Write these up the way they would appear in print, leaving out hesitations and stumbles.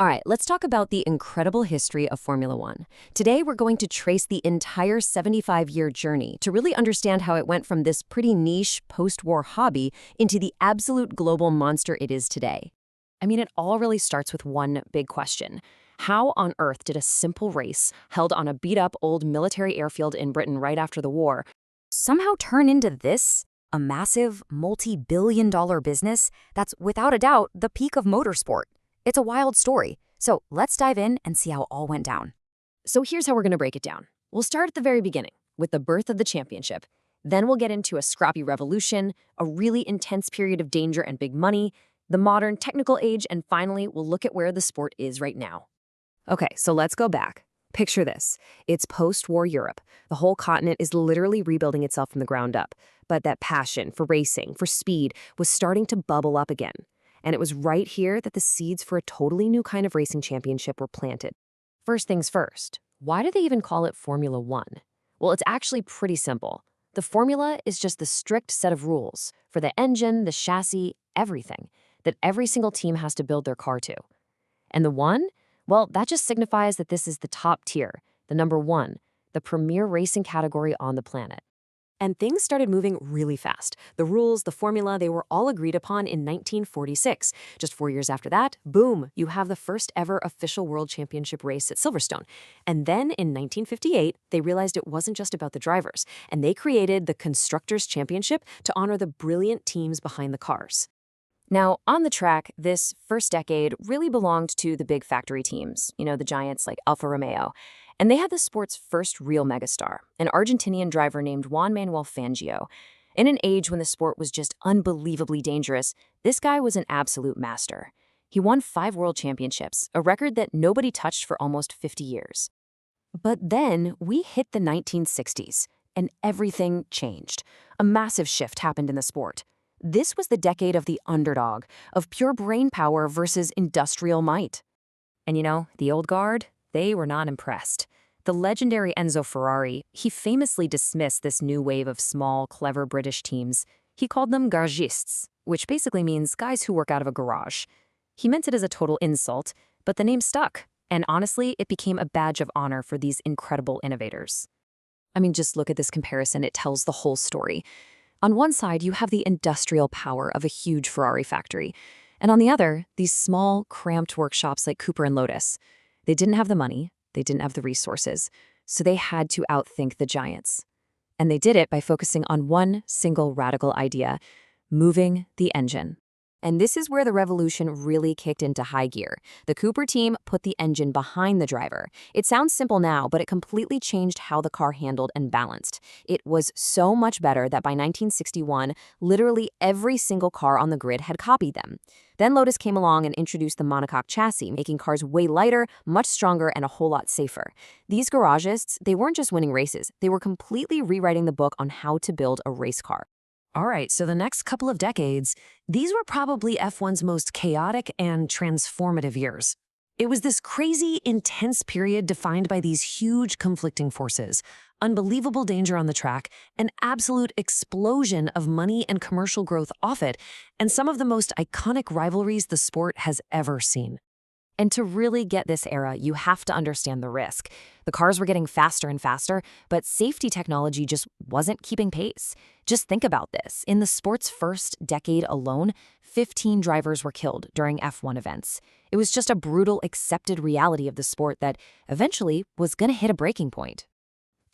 All right, let's talk about the incredible history of Formula One. Today, we're going to trace the entire 75-year journey to really understand how it went from this pretty niche post-war hobby into the absolute global monster it is today. I mean, it all really starts with one big question. How on earth did a simple race held on a beat-up old military airfield in Britain right after the war somehow turn into this? A massive, multi-billion-dollar business that's without a doubt the peak of motorsport. It's a wild story, so let's dive in and see how it all went down. So here's how we're going to break it down. We'll start at the very beginning, with the birth of the championship. Then we'll get into a scrappy revolution, a really intense period of danger and big money, the modern technical age, and finally, we'll look at where the sport is right now. Okay, so let's go back. Picture this. It's post-war Europe. The whole continent is literally rebuilding itself from the ground up. But that passion for racing, for speed, was starting to bubble up again. And it was right here that the seeds for a totally new kind of racing championship were planted. First things first, why do they even call it Formula One? Well, it's actually pretty simple. The formula is just the strict set of rules for the engine, the chassis, everything that every single team has to build their car to. And the one? Well, that just signifies that this is the top tier, the number one, the premier racing category on the planet. And things started moving really fast. The rules, the formula, they were all agreed upon in 1946. Just 4 years after that, boom, you have the first ever official world championship race at Silverstone. And then in 1958, they realized it wasn't just about the drivers, and they created the Constructors' Championship to honor the brilliant teams behind the cars. Now, on the track, this first decade really belonged to the big factory teams, the giants like Alfa Romeo. And they had the sport's first real megastar, an Argentinian driver named Juan Manuel Fangio. In an age when the sport was just unbelievably dangerous, this guy was an absolute master. He won 5 world championships, a record that nobody touched for almost 50 years. But then we hit the 1960s, and everything changed. A massive shift happened in the sport. This was the decade of the underdog, of pure brain power versus industrial might. And the old guard? They were not impressed. The legendary Enzo Ferrari, he famously dismissed this new wave of small, clever British teams. He called them Garagistes, which basically means guys who work out of a garage. He meant it as a total insult, but the name stuck. And honestly, it became a badge of honor for these incredible innovators. I mean, just look at this comparison. It tells the whole story. On one side, you have the industrial power of a huge Ferrari factory. And on the other, these small, cramped workshops like Cooper and Lotus. They didn't have the money, they didn't have the resources, so they had to outthink the giants. And they did it by focusing on one single radical idea, moving the engine. And this is where the revolution really kicked into high gear. The Cooper team put the engine behind the driver. It sounds simple now, but it completely changed how the car handled and balanced. It was so much better that by 1961, literally every single car on the grid had copied them. Then Lotus came along and introduced the monocoque chassis, making cars way lighter, much stronger, and a whole lot safer. These garagists, they weren't just winning races, they were completely rewriting the book on how to build a race car. All right, so the next couple of decades, these were probably F1's most chaotic and transformative years. It was this crazy, intense period defined by these huge conflicting forces, unbelievable danger on the track, an absolute explosion of money and commercial growth off it, and some of the most iconic rivalries the sport has ever seen. And to really get this era, you have to understand the risk. The cars were getting faster and faster, but safety technology just wasn't keeping pace. Just think about this. In the sport's first decade alone, 15 drivers were killed during F1 events. It was just a brutal, accepted reality of the sport that eventually was going to hit a breaking point.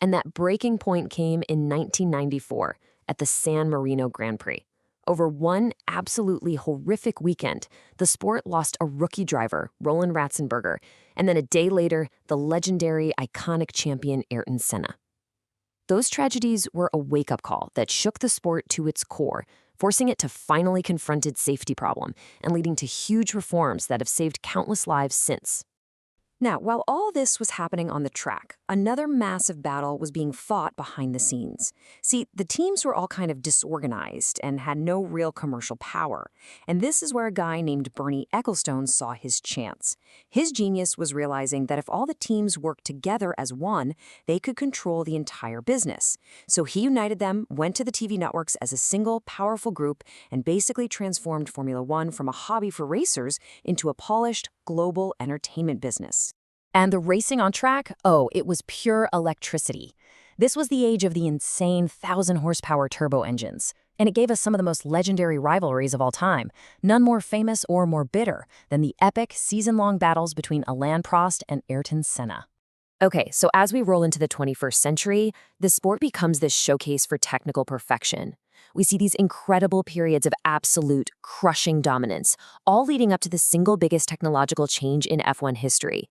And that breaking point came in 1994 at the San Marino Grand Prix. Over one absolutely horrific weekend, the sport lost a rookie driver, Roland Ratzenberger, and then a day later, the legendary, iconic champion Ayrton Senna. Those tragedies were a wake-up call that shook the sport to its core, forcing it to finally confront its safety problem and leading to huge reforms that have saved countless lives since. Now, while all this was happening on the track, another massive battle was being fought behind the scenes. See, the teams were all kind of disorganized and had no real commercial power. And this is where a guy named Bernie Ecclestone saw his chance. His genius was realizing that if all the teams worked together as one, they could control the entire business. So he united them, went to the TV networks as a single, powerful group, and basically transformed Formula One from a hobby for racers into a polished, global entertainment business. And the racing on track? Oh, it was pure electricity. This was the age of the insane 1,000-horsepower turbo engines, and it gave us some of the most legendary rivalries of all time, none more famous or more bitter than the epic season-long battles between Alain Prost and Ayrton Senna. Okay, so as we roll into the 21st century, the sport becomes this showcase for technical perfection. We see these incredible periods of absolute, crushing dominance, all leading up to the single biggest technological change in F1 history.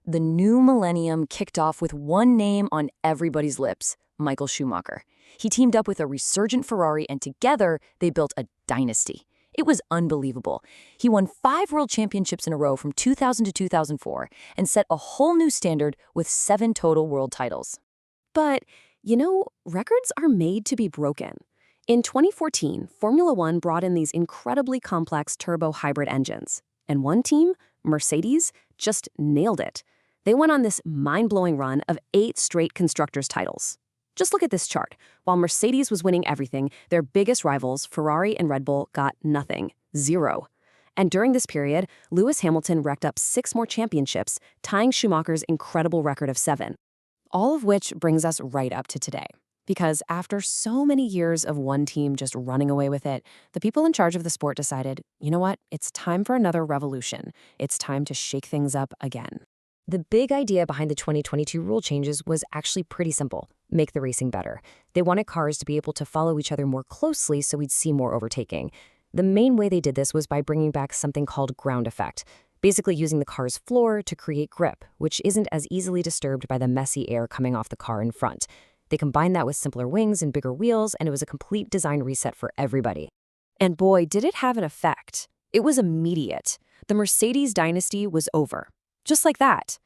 The new millennium kicked off with one name on everybody's lips, Michael Schumacher. He teamed up with a resurgent Ferrari, and together they built a dynasty. It was unbelievable. He won 5 world championships in a row from 2000 to 2004 and set a whole new standard with 7 total world titles. But, records are made to be broken. In 2014, Formula One brought in these incredibly complex turbo hybrid engines. And one team, Mercedes, just nailed it. They went on this mind-blowing run of 8 straight constructors' titles. Just look at this chart. While Mercedes was winning everything, their biggest rivals, Ferrari and Red Bull, got nothing, 0. And during this period, Lewis Hamilton racked up 6 more championships, tying Schumacher's incredible record of 7. All of which brings us right up to today. Because after so many years of one team just running away with it, the people in charge of the sport decided, you know what, it's time for another revolution. It's time to shake things up again. The big idea behind the 2022 rule changes was actually pretty simple: make the racing better. They wanted cars to be able to follow each other more closely so we'd see more overtaking. The main way they did this was by bringing back something called ground effect, basically using the car's floor to create grip, which isn't as easily disturbed by the messy air coming off the car in front. They combined that with simpler wings and bigger wheels, and it was a complete design reset for everybody. And boy, did it have an effect. It was immediate. The Mercedes dynasty was over. Just like that.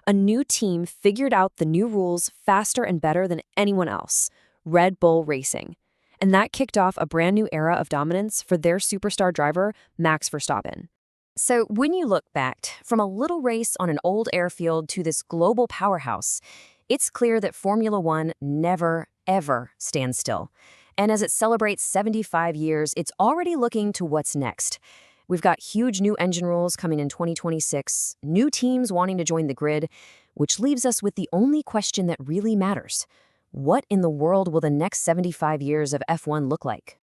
A new team figured out the new rules faster and better than anyone else: Red Bull Racing. And that kicked off a brand new era of dominance for their superstar driver, Max Verstappen. So when you look back, from a little race on an old airfield to this global powerhouse, it's clear that Formula One never, ever stands still. And as it celebrates 75 years, it's already looking to what's next. We've got huge new engine rules coming in 2026, new teams wanting to join the grid, which leaves us with the only question that really matters. What in the world will the next 75 years of F1 look like?